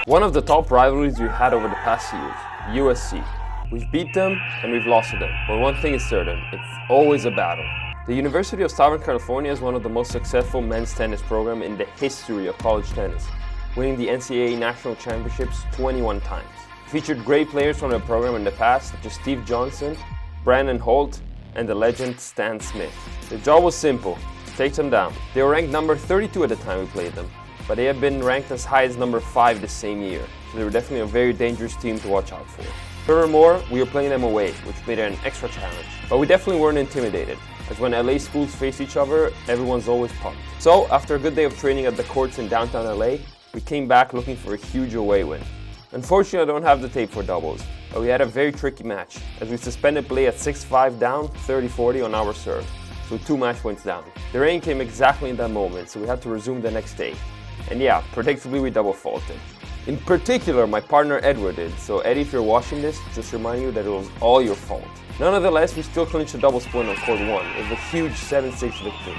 One of the top rivalries we've had over the past years, USC. We've beat them and we've lost to them, but one thing is certain, it's always a battle. The University of Southern California is one of the most successful men's tennis programs in the history of college tennis, winning the NCAA National Championships 21 times. It featured great players from the program in the past, such as Steve Johnson, Brandon Holt, and the legend Stan Smith. The job was simple, take them down. They were ranked number 32 at the time we played them, but they have been ranked as high as number 5 the same year, so they were definitely a very dangerous team to watch out for. Furthermore, we were playing them away, which made it an extra challenge. But we definitely weren't intimidated, as when LA schools face each other, everyone's always pumped. So, after a good day of training at the courts in downtown LA, we came back looking for a huge away win. Unfortunately, I don't have the tape for doubles, but we had a very tricky match, as we suspended play at 6-5 down, 30-40 on our serve, so 2 match points down. The rain came exactly in that moment, so we had to resume the next day. And yeah, predictably we double faulted. In particular, my partner Edward did, so Eddie, if you're watching this, just remind you that it was all your fault. Nonetheless, we still clinched a doubles point on court 1 with a huge 7-6 victory.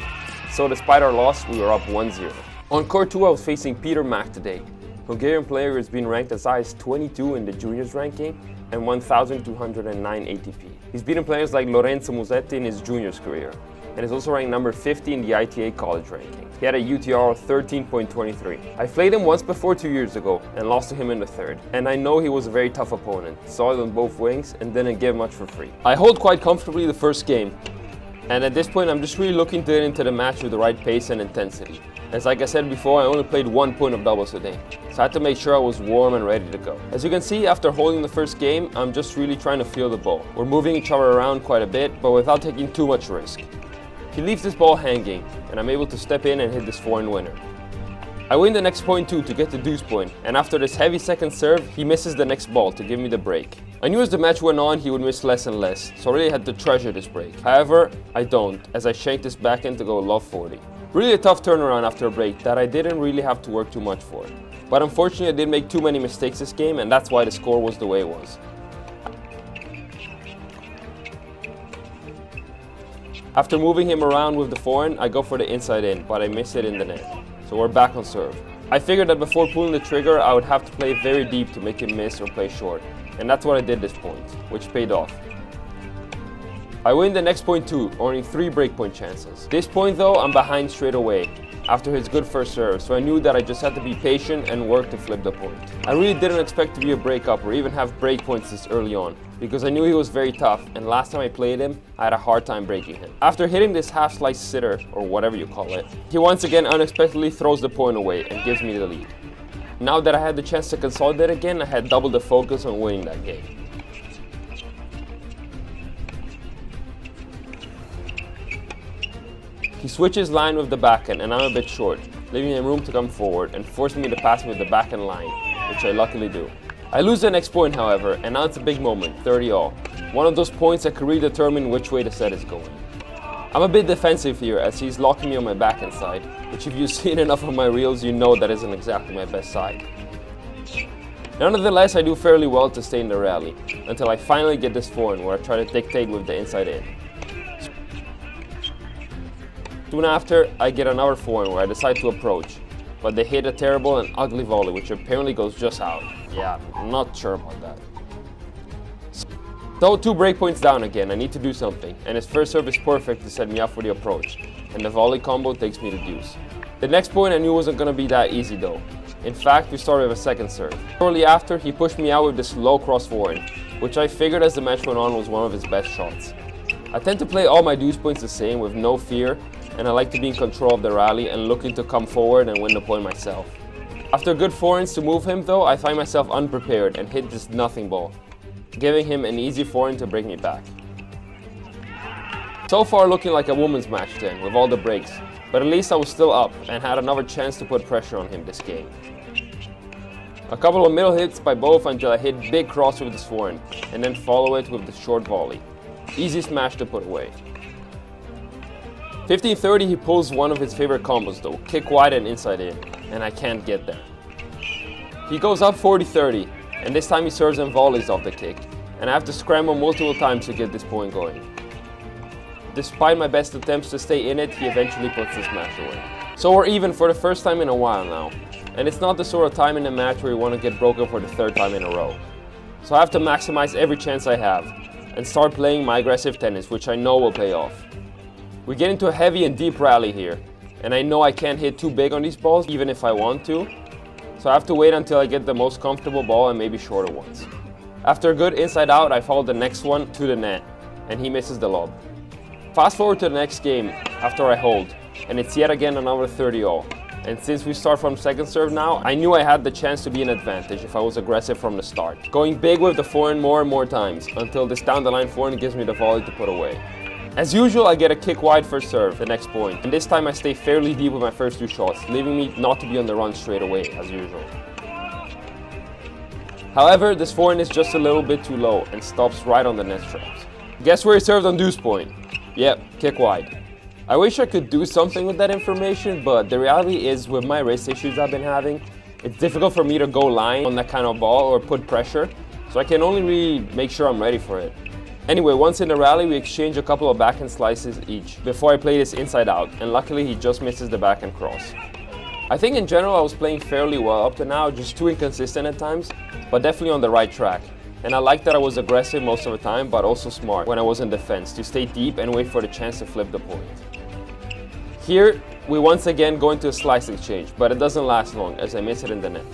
So despite our loss, we were up 1-0. On court 2, I was facing Peter Mack today. Hungarian player who has been ranked as high as 22 in the juniors ranking and 1,209 ATP. He's beaten players like Lorenzo Musetti in his juniors career, and is also ranked number 50 in the ITA college ranking. He had a UTR of 13.23. I played him once before 2 years ago and lost to him in the third. And I know he was a very tough opponent, solid on both wings and didn't give much for free. I hold quite comfortably the first game, and at this point I'm just really looking to get into the match with the right pace and intensity. As like I said before, I only played 1 point of doubles today, so I had to make sure I was warm and ready to go. As you can see, after holding the first game, I'm just really trying to feel the ball. We're moving each other around quite a bit, but without taking too much risk. He leaves this ball hanging, and I'm able to step in and hit this forehand winner. I win the next point too to get the deuce point, and after this heavy second serve, he misses the next ball to give me the break. I knew as the match went on he would miss less and less, so I really had to treasure this break. However, I don't, as I shanked this backhand to go love 40. Really a tough turnaround after a break that I didn't really have to work too much for. But unfortunately I did make too many mistakes this game, and that's why the score was the way it was. After moving him around with the forehand, I go for the inside in, but I miss it in the net. So we're back on serve. I figured that before pulling the trigger, I would have to play very deep to make him miss or play short. And that's what I did this point, which paid off. I win the next point too, earning 3 breakpoint chances. This point though, I'm behind straight away, after his good first serve, so I knew that I just had to be patient and work to flip the point. I really didn't expect to be a breakup or even have breakpoints this early on, because I knew he was very tough, and last time I played him, I had a hard time breaking him. After hitting this half-slice sitter, or whatever you call it, he once again unexpectedly throws the point away and gives me the lead. Now that I had the chance to consolidate again, I had double the focus on winning that game. He switches line with the backhand and I'm a bit short, leaving him room to come forward and forcing me to pass him with the backhand line, which I luckily do. I lose the next point however, and now it's a big moment, 30-all. One of those points that could really determine which way the set is going. I'm a bit defensive here as he's locking me on my backhand side, which if you've seen enough of my reels you know that isn't exactly my best side. Nonetheless, I do fairly well to stay in the rally, until I finally get this forehand where I try to dictate with the inside in. Soon after, I get another forehand where I decide to approach, but they hit a terrible and ugly volley which apparently goes just out. Yeah, I'm not sure about that. So 2 breakpoints down again, I need to do something, and his first serve is perfect to set me up for the approach, and the volley combo takes me to deuce. The next point I knew wasn't going to be that easy though. In fact, we started with a second serve. Shortly after, he pushed me out with this low cross forehand, which I figured as the match went on was one of his best shots. I tend to play all my deuce points the same with no fear, and I like to be in control of the rally and looking to come forward and win the point myself. After good forehands to move him though, I find myself unprepared and hit this nothing ball, giving him an easy forehand to bring me back. So far looking like a women's match then, with all the breaks, but at least I was still up and had another chance to put pressure on him this game. A couple of middle hits by both until I hit big cross with this forehand, and then follow it with the short volley. Easy smash to put away. 15-30, he pulls one of his favorite combos though, kick wide and inside in, and I can't get there. He goes up 40-30, and this time he serves and volleys off the kick, and I have to scramble multiple times to get this point going. Despite my best attempts to stay in it, he eventually puts the smash away. So we're even for the first time in a while now. And it's not the sort of time in a match where you want to get broken for the third time in a row. So I have to maximize every chance I have and start playing my aggressive tennis, which I know will pay off. We get into a heavy and deep rally here, and I know I can't hit too big on these balls even if I want to. So I have to wait until I get the most comfortable ball and maybe shorter ones. After a good inside out, I follow the next one to the net, and he misses the lob. Fast forward to the next game after I hold, and it's yet again another 30-all. And since we start from second serve now, I knew I had the chance to be an advantage if I was aggressive from the start. Going big with the forehand more and more times, until this down the line forehand gives me the volley to put away. As usual, I get a kick wide first serve, the next point, and this time I stay fairly deep with my first two shots, leaving me not to be on the run straight away, as usual. However, this forehand is just a little bit too low and stops right on the net straps. Guess where he served on deuce point? Yep, kick wide. I wish I could do something with that information, but the reality is with my wrist issues I've been having, it's difficult for me to go line on that kind of ball or put pressure, so I can only really make sure I'm ready for it. Anyway, once in the rally, we exchange a couple of backhand slices each before I play this inside out, and luckily he just misses the backhand cross. I think in general I was playing fairly well up to now, just too inconsistent at times, but definitely on the right track. And I like that I was aggressive most of the time, but also smart when I was in defense to stay deep and wait for the chance to flip the point. Here, we once again go into a slice exchange, but it doesn't last long as I miss it in the net.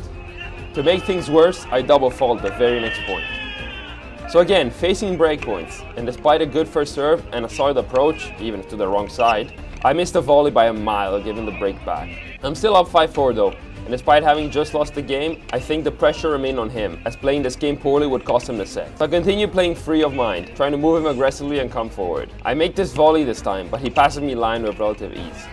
To make things worse, I double fault the very next point. So again, facing break points, and despite a good first serve and a solid approach, even to the wrong side, I missed the volley by a mile given the break back. I'm still up 5-4 though, and despite having just lost the game, I think the pressure remained on him, as playing this game poorly would cost him the set. So I continue playing free of mind, trying to move him aggressively and come forward. I make this volley this time, but he passes me line with relative ease.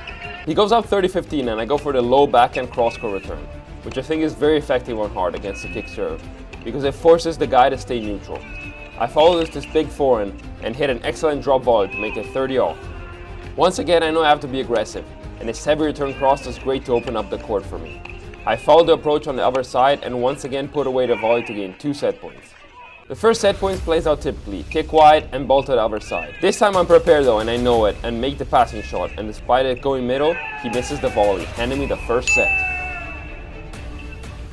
He goes up 30-15 and I go for the low backhand cross-court return, which I think is very effective on hard against the kick serve, because it forces the guy to stay neutral. I follow this big forehand and hit an excellent drop volley to make it 30-all. Once again, I know I have to be aggressive, and his heavy return cross is great to open up the court for me. I follow the approach on the other side and once again put away the volley to gain 2 set points. The first set points plays out typically, kick wide and ball to the other side. This time I'm prepared though and I know it and make the passing shot, and despite it going middle, he misses the volley, handing me the first set.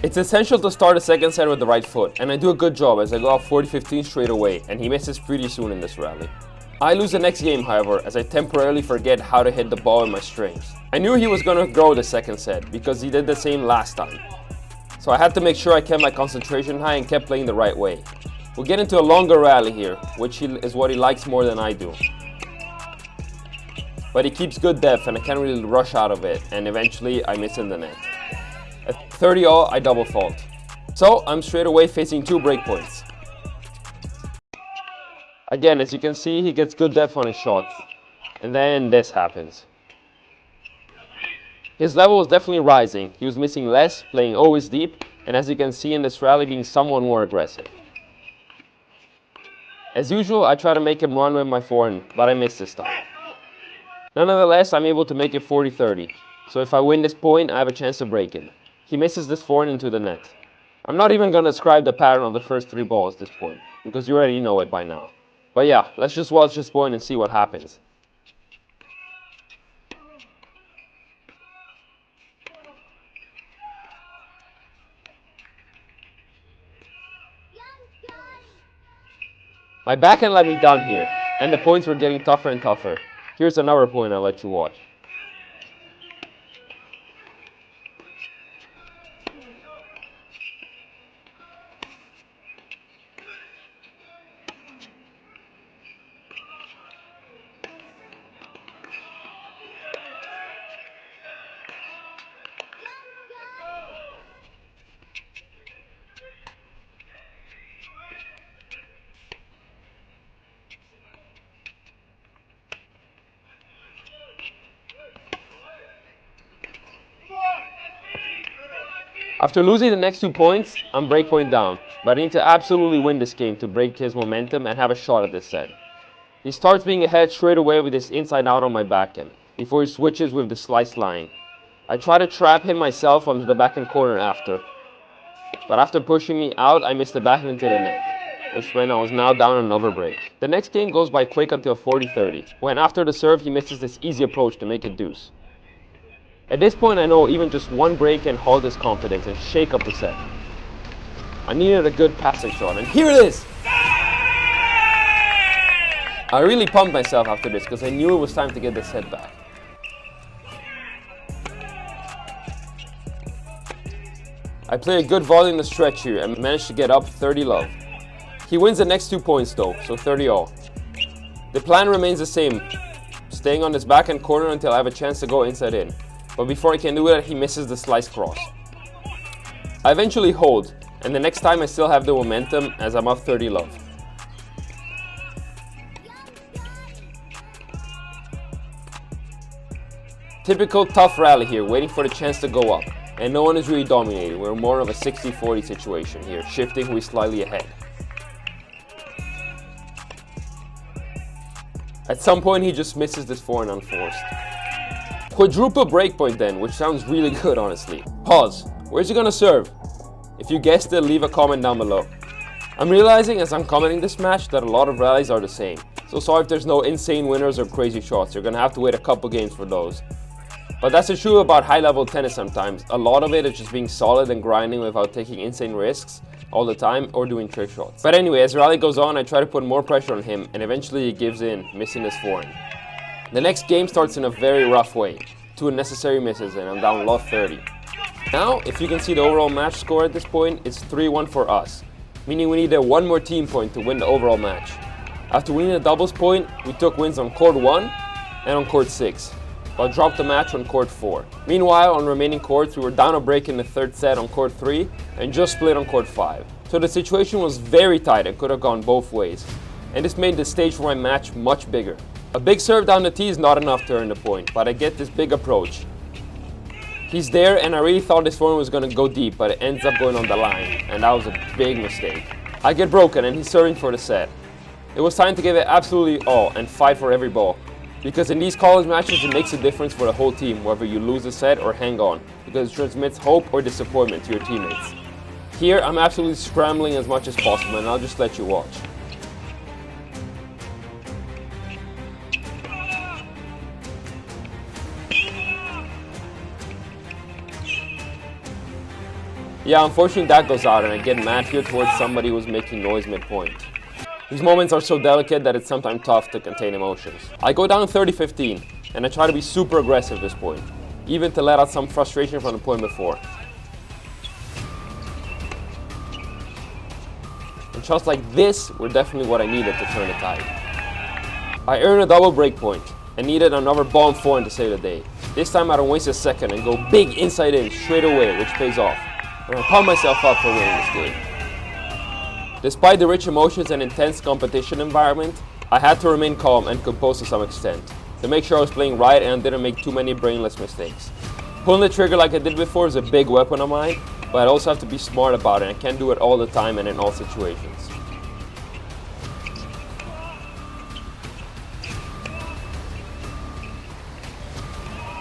It's essential to start the second set with the right foot, and I do a good job as I go up 40-15 straight away, and he misses pretty soon in this rally. I lose the next game, however, as I temporarily forget how to hit the ball in my strings. I knew he was going to grow the second set, because he did the same last time. So I had to make sure I kept my concentration high and kept playing the right way. We'll get into a longer rally here, which is what he likes more than I do. But he keeps good depth and I can't really rush out of it, and eventually I miss in the net. At 30-all, I double fault. So I'm straight away facing 2 break points. Again, as you can see, he gets good depth on his shots. And then this happens. His level was definitely rising. He was missing less, playing always deep, and as you can see in this rally, being somewhat more aggressive. As usual, I try to make him run with my forehand, but I miss this time. Nonetheless, I'm able to make it 40-30. So if I win this point, I have a chance to break him. He misses this forehand into the net. I'm not even going to describe the pattern of the first 3 balls at this point, because you already know it by now. But yeah, let's just watch this point and see what happens. My backhand let me down here, and the points were getting tougher and tougher. Here's another point I'll let you watch. After losing the next 2 points, I'm breakpoint down, but I need to absolutely win this game to break his momentum and have a shot at this set. He starts being ahead straight away with this inside out on my backhand, before he switches with the slice line. I try to trap him myself onto the backhand corner after, but after pushing me out, I miss the backhand into the net. which meant I was now down another break. The next game goes by quick until 40-30, when after the serve he misses this easy approach to make it deuce. At this point I know even just one break can halt his confidence and shake up the set. I needed a good passing shot, and here it is! I really pumped myself after this because I knew it was time to get the set back. I play a good volley in the stretch here and managed to get up 30-love. He wins the next 2 points though, so 30-all. The plan remains the same, staying on his backhand corner until I have a chance to go inside in. But before I can do that, he misses the slice cross. I eventually hold, and the next time I still have the momentum as I'm up 30-love. Typical tough rally here, waiting for the chance to go up. And no one is really dominating. We're more of a 60-40 situation here, shifting who is slightly ahead. At some point he just misses this forehand unforced. Quadruple breakpoint then, which sounds really good honestly. Pause. Where's he gonna serve? If you guessed it, leave a comment down below. I'm realizing as I'm commenting this match that a lot of rallies are the same. So sorry if there's no insane winners or crazy shots. You're gonna have to wait a couple games for those. But that's the truth about high-level tennis sometimes. A lot of it is just being solid and grinding without taking insane risks all the time or doing trick shots. But anyway, as the rally goes on, I try to put more pressure on him, and eventually he gives in, missing his forehand. The next game starts in a very rough way. 2 unnecessary misses, and I'm down love 30. Now, if you can see the overall match score at this point, it's 3-1 for us, meaning we needed 1 more team point to win the overall match. After winning the doubles point, we took wins on court 1 and on court 6. But dropped the match on court 4. Meanwhile, on remaining courts, we were down a break in the third set on court 3 and just split on court 5. So the situation was very tight and could have gone both ways. And this made the stage for my match much bigger. A big serve down the tee is not enough to earn the point, but I get this big approach. He's there, and I really thought this forehand was going to go deep, but it ends up going on the line, and that was a big mistake. I get broken, and he's serving for the set. It was time to give it absolutely all and fight for every ball. Because in these college matches, it makes a difference for the whole team, whether you lose a set or hang on, because it transmits hope or disappointment to your teammates. Here, I'm absolutely scrambling as much as possible, and I'll just let you watch. Yeah, unfortunately that goes out, and I get mad here towards somebody who's making noise mid-point. These moments are so delicate that it's sometimes tough to contain emotions. I go down 30-15, and I try to be super aggressive at this point, even to let out some frustration from the point before. And shots like this were definitely what I needed to turn the tide. I earned a double break point, and needed another bomb forehand to save the day. This time I don't waste a second and go big inside in straight away, which pays off. And I pump myself up for winning this game. Despite the rich emotions and intense competition environment, I had to remain calm and composed to some extent, to make sure I was playing right and didn't make too many brainless mistakes. Pulling the trigger like I did before is a big weapon of mine, but I also have to be smart about it. I can't do it all the time and in all situations.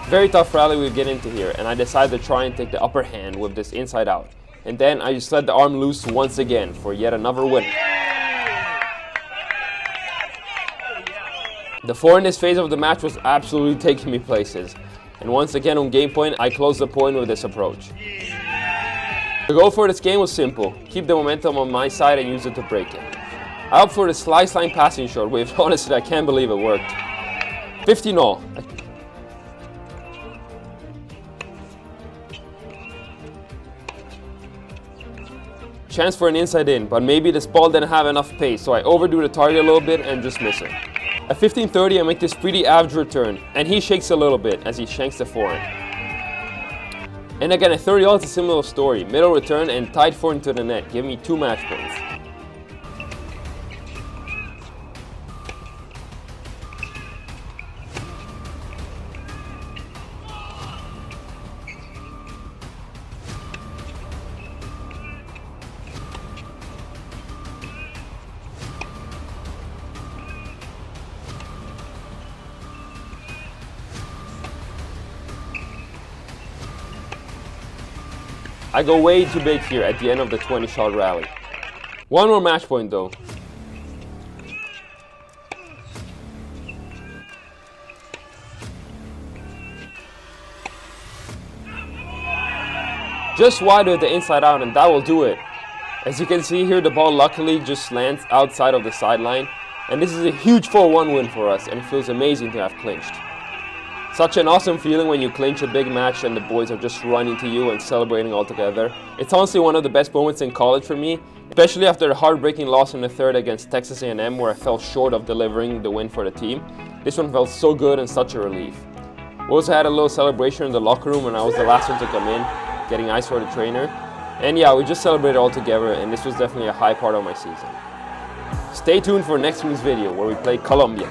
Very tough rally we get into here, and I decided to try and take the upper hand with this inside out. And then I just let the arm loose once again for yet another win. The forehand in this phase of the match was absolutely taking me places. And once again on game point, I closed the point with this approach. The goal for this game was simple: keep the momentum on my side and use it to break it. I opted for the slice line passing short, which honestly I can't believe it worked. 15-all. Chance for an inside in, but maybe this ball didn't have enough pace, so I overdo the target a little bit and just miss it. At 15-30, I make this pretty average return, and he shakes a little bit as he shanks the forehand. And again, at 30-all, it's a similar story. Middle return and tight forehand to the net, give me 2 match points. I go way too big here at the end of the 20-shot rally. One more match point though. Just wide with the inside out, and that will do it. As you can see here, the ball luckily just lands outside of the sideline, and this is a huge 4-1 win for us, and it feels amazing to have clinched. Such an awesome feeling when you clinch a big match and the boys are just running to you and celebrating all together. It's honestly one of the best moments in college for me, especially after a heartbreaking loss in the third against Texas A&M where I fell short of delivering the win for the team. This one felt so good and such a relief. We also had a little celebration in the locker room and I was the last one to come in, getting ice for the trainer. And yeah, we just celebrated all together, and this was definitely a high part of my season. Stay tuned for next week's video where we play Colombia.